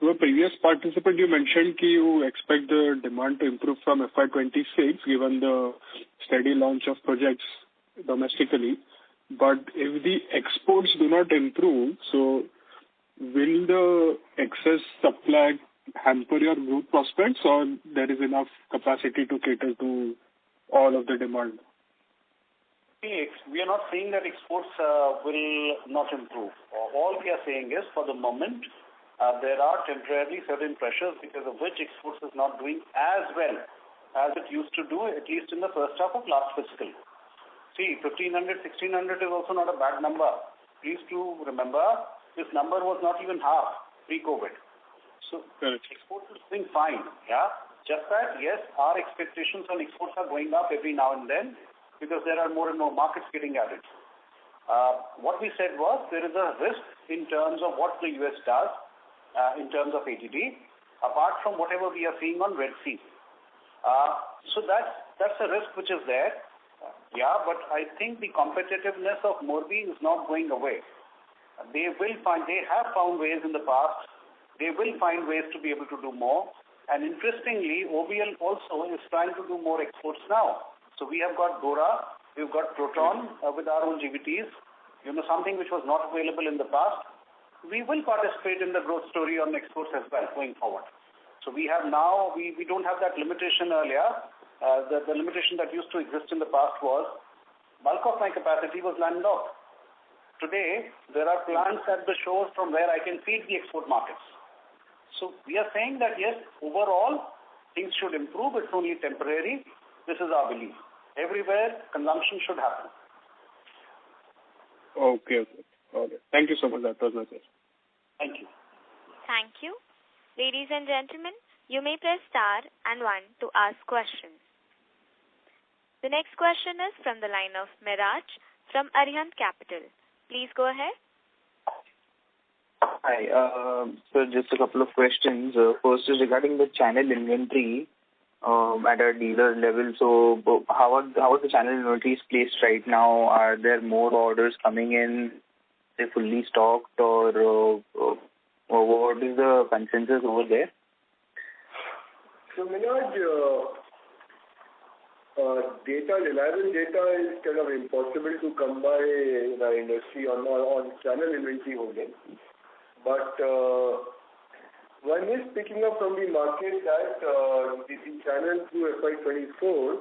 a previous participant, you mentioned that you expect the demand to improve from FY26 given the steady launch of projects domestically. But if the exports do not improve, so will the excess supply hamper your growth prospects, or there is enough capacity to cater to all of the demand? We are not saying that exports will not improve. All we are saying is, for the moment, there are temporarily certain pressures because of which exports is not doing as well as it used to do, at least in the first half of last fiscal. See, 1,500, 1,600 is also not a bad number. Please do remember, this number was not even half pre-COVID. So, exports is doing fine, yeah? Just that, yes, our expectations on exports are going up every now and then, because there are more and more markets getting added. What we said was there is a risk in terms of what the US does in terms of ADD, apart from whatever we are seeing on Red Sea. So that's a risk which is there. Yeah, but I think the competitiveness of Morbi is not going away. They have found ways in the past. They will find ways to be able to do more. And interestingly, OBL also is trying to do more exports now. So we have got Dora, we've got Proton with our own GVTs, something which was not available in the past. We will participate in the growth story on exports as well going forward. So we have now, we don't have that limitation earlier. The limitation that used to exist in the past was bulk of my capacity was landlocked. Today, there are plants at the shores from where I can feed the export markets. So we are saying that yes, overall, things should improve. It's only temporary. This is our belief. Everywhere, consumption should happen. Okay. Thank you so much. That was my question. Thank you. Thank you. Ladies and gentlemen, you may press star and 1 to ask questions. The next question is from the line of Miraj from Orient Capital. Please go ahead. Hi. So just a couple of questions. First is regarding the channel inventory at a dealer level. So how are the channel inventories placed right now? Are there more orders coming in? Are they fully stocked, or what is the consensus over there? So, Minaj, reliable data is kind of impossible to come by in our industry on channel inventory holding. But one is picking up from the market that the channel through FY24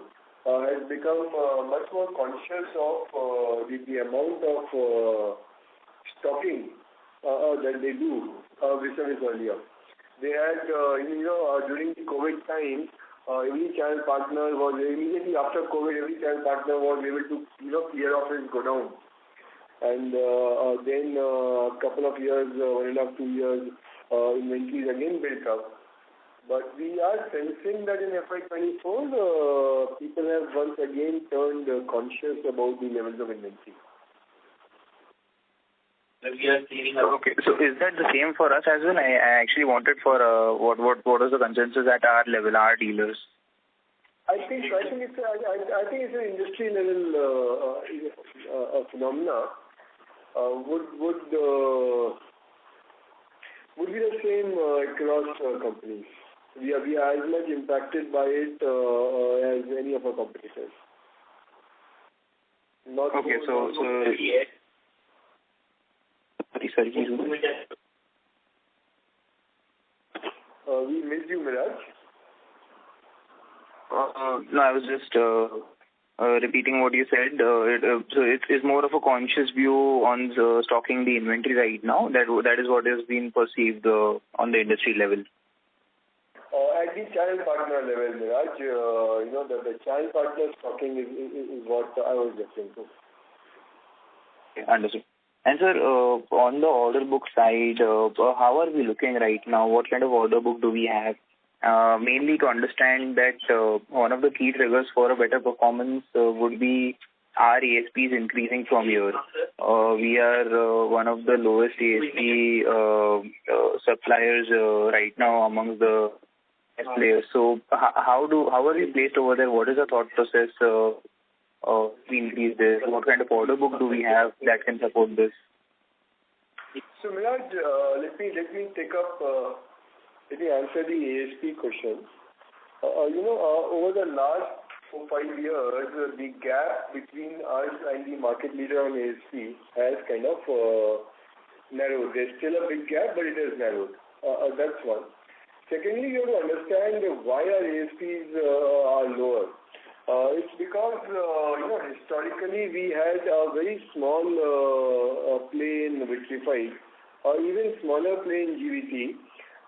has become much more conscious of the amount of stocking that they do vis-a-vis earlier. They had, during the COVID time, every channel partner was, immediately after COVID, every channel partner was able to, clear off his godown. And then a couple of years, 1.5, 2 years, inventories again built up. But we are sensing that in FY24, people have once again turned conscious about the levels of inventory. Okay, so is that the same for us as well? I actually wanted for what is the consensus at our level, our dealers? I think it's an industry level phenomena. Would be the same across companies. We are as much impacted by it as any of our competitors. Okay, so yeah. Sorry, please. We missed you, Miraj. No, I was just repeating what you said. So it's more of a conscious view on stocking the inventory right now. That is what has been perceived on the industry level. At the channel partner level, Miraj, the channel partner stocking is what I was referring to. Okay, understood. And sir, on the order book side, how are we looking right now? What kind of order book do we have? Mainly to understand that one of the key triggers for a better performance would be our ASPs increasing from here. We are one of the lowest ASP suppliers right now amongst the players. So how are we placed over there? What is the thought process to increase this? What kind of order book do we have that can support this? So Miraj, let me answer the ASP question. Over the last 4-5 years, the gap between us and the market leader on ASP has kind of narrowed. There's still a big gap, but it has narrowed. That's one. Secondly, you have to understand why our ASPs are lower. It's because, historically we had a very small play in vitrified, or even smaller play in GVT,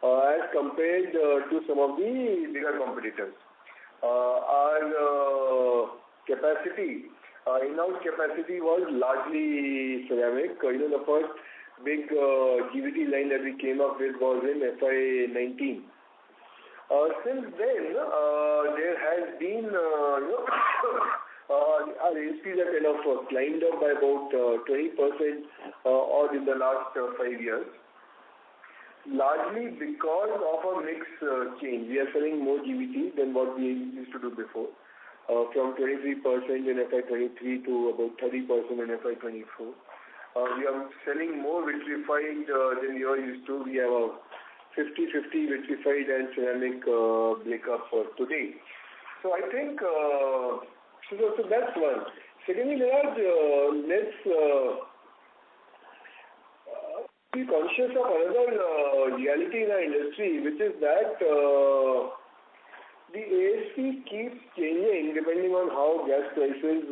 as compared to some of the bigger competitors. Our capacity, in-house capacity was largely ceramic. The first big GVT line that we came up with was in FY19. Since then, there has been, our ASPs have kind of climbed up by about 20% odd in the last 5 years. Largely because of a mix change. We are selling more GVT than what we used to do before. From 23% in FY23 to about 30% in FY24. We are selling more vitrified than we are used to. We have a 50-50 vitrified and ceramic breakup for today. So I think, so that's one. Secondly, let's be conscious of another reality in our industry, which is that the ASP keeps changing depending on how gas prices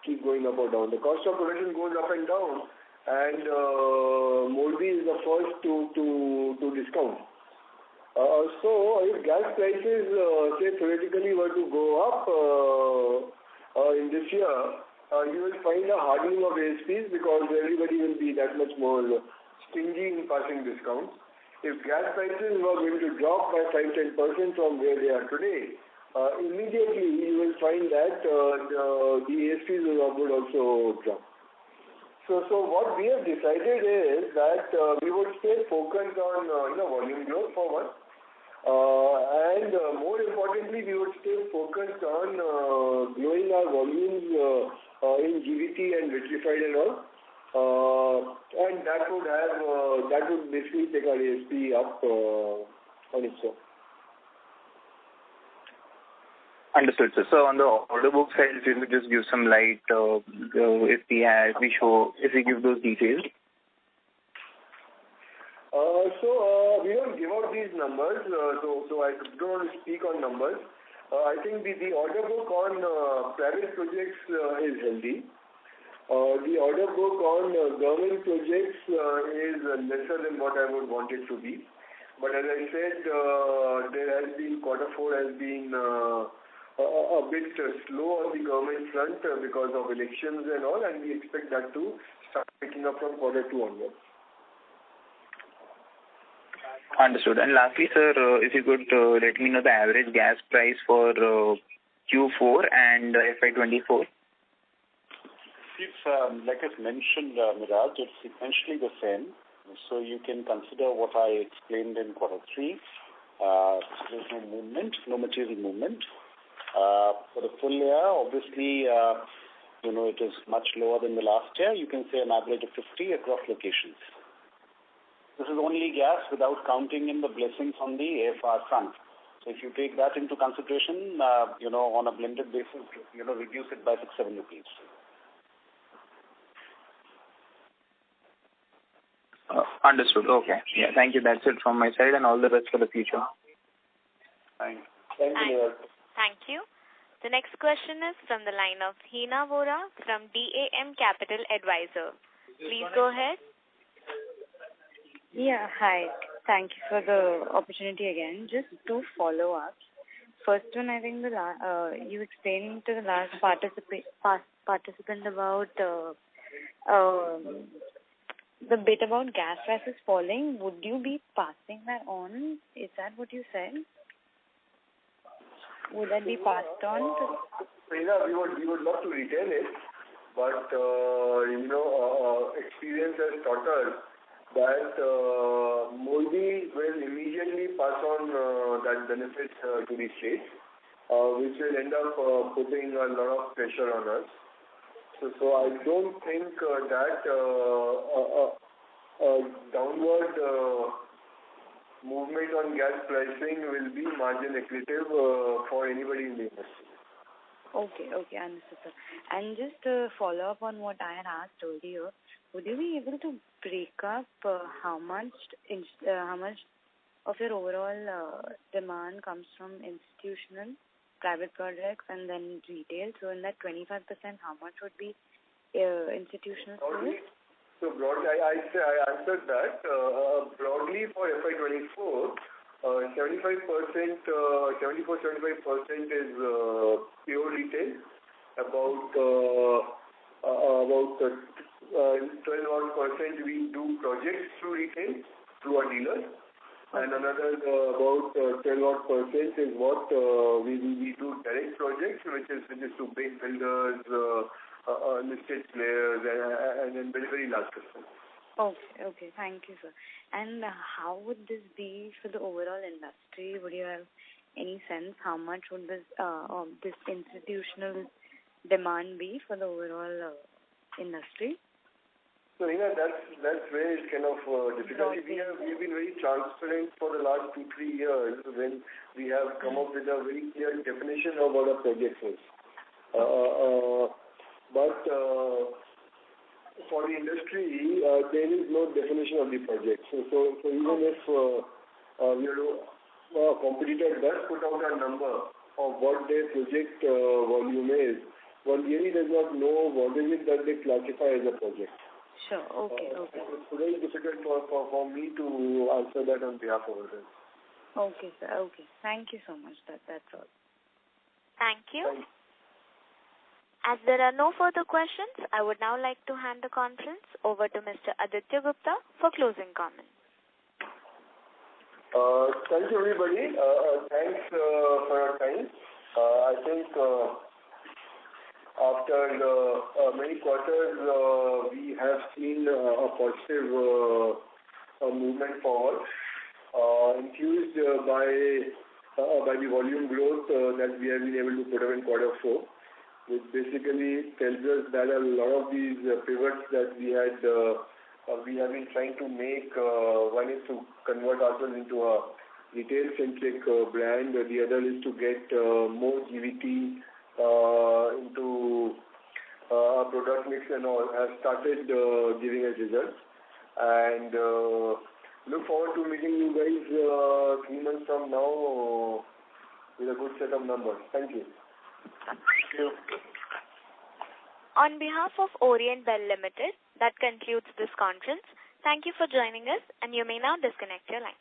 keep going up or down. The cost of production goes up and down, and Morbi is the first to discount. So if gas prices, say theoretically, were to go up in this year, you will find a hardening of ASPs because everybody will be that much more stingy in passing discounts. If gas prices were going to drop by 5-10% from where they are today, immediately you will find that the ASPs would also drop. So what we have decided is that we would stay focused on volume growth for one, and more importantly, we would stay focused on growing our volumes in GVT and vitrified and all. And that would basically take our ASP up on its own. Understood, sir. So on the order book side, if you could just give some light, if we give those details. So we don't give out these numbers, so I don't want to speak on numbers. I think the order book on private projects is healthy. The order book on government projects is lesser than what I would want it to be. But as I said, Q4 has been a bit slow on the government front because of elections and all, and we expect that to start picking up from Q2 onwards. Understood. And lastly, sir, if you could let me know the average gas price for Q4 and FY24. It's, like I mentioned, Miraj, it's essentially the same. So you can consider what I explained in Q3. There's no movement, no material movement. For the full year, obviously, it is much lower than the last year. You can say an average of 50 across locations. This is only gas without counting in the blessings on the AFR front. So if you take that into consideration, on a blended basis, reduce it by 6-7 rupees. Understood. Okay. Yeah, thank you. That's it from my side, and all the best for the future. Thank you. Thank you. The next question is from the line of Hina Vora from DAM Capital Advisor. Please go ahead. Yeah, hi. Thank you for the opportunity again. Just 2 follow-ups. First one, I think you explained to the last participant about the bit about gas prices falling. Would you be passing that on? Is that what you said? Would that be passed on? We would love to retain it, but experience has taught us that Modi will immediately pass on that benefit to the states, which will end up putting a lot of pressure on us. So I don't think that downward movement on gas pricing will be margin accretive for anybody in the industry. Okay, understood, sir. And just to follow up on what I had asked earlier, would you be able to break up how much of your overall demand comes from institutional, private projects, and then retail? So in that 25%, how much would be institutional? So broadly, I answered that. Broadly for FY24, 75% is pure retail. About 12% we do projects through retail, through our dealers. And another about 12% is what we do direct projects, which is to big builders, listed players, and then very, very large customers. Okay. Thank you, sir. And how would this be for the overall industry? Would you have any sense how much would this institutional demand be for the overall industry? So, that's where it's kind of difficult. We've been very transparent for the last 2-3 years when we have come up with a very clear definition of what a project is. But for the industry, there is no definition of the project. So even if a competitor does put out a number of what their project volume is, one really does not know what is it that they classify as a project. Sure. Okay. It's very difficult for me to answer that on behalf of others. Okay, sir. Okay. Thank you so much. That's all. Thank you. As there are no further questions, I would now like to hand the conference over to Mr. Aditya Gupta for closing comments. Thank you, everybody. Thanks for your time. I think after many quarters, we have seen a positive movement forward, infused by the volume growth that we have been able to put up in quarter 4, which basically tells us that a lot of these pivots that we have been trying to make, one is to convert ourselves into a retail-centric brand, the other is to get more GVT into our product mix and all, have started giving us results. And look forward to meeting you guys 3 months from now with a good set of numbers. Thank you. Thank you. On behalf of Orient Bell Limited, that concludes this conference. Thank you for joining us, and you may now disconnect your line.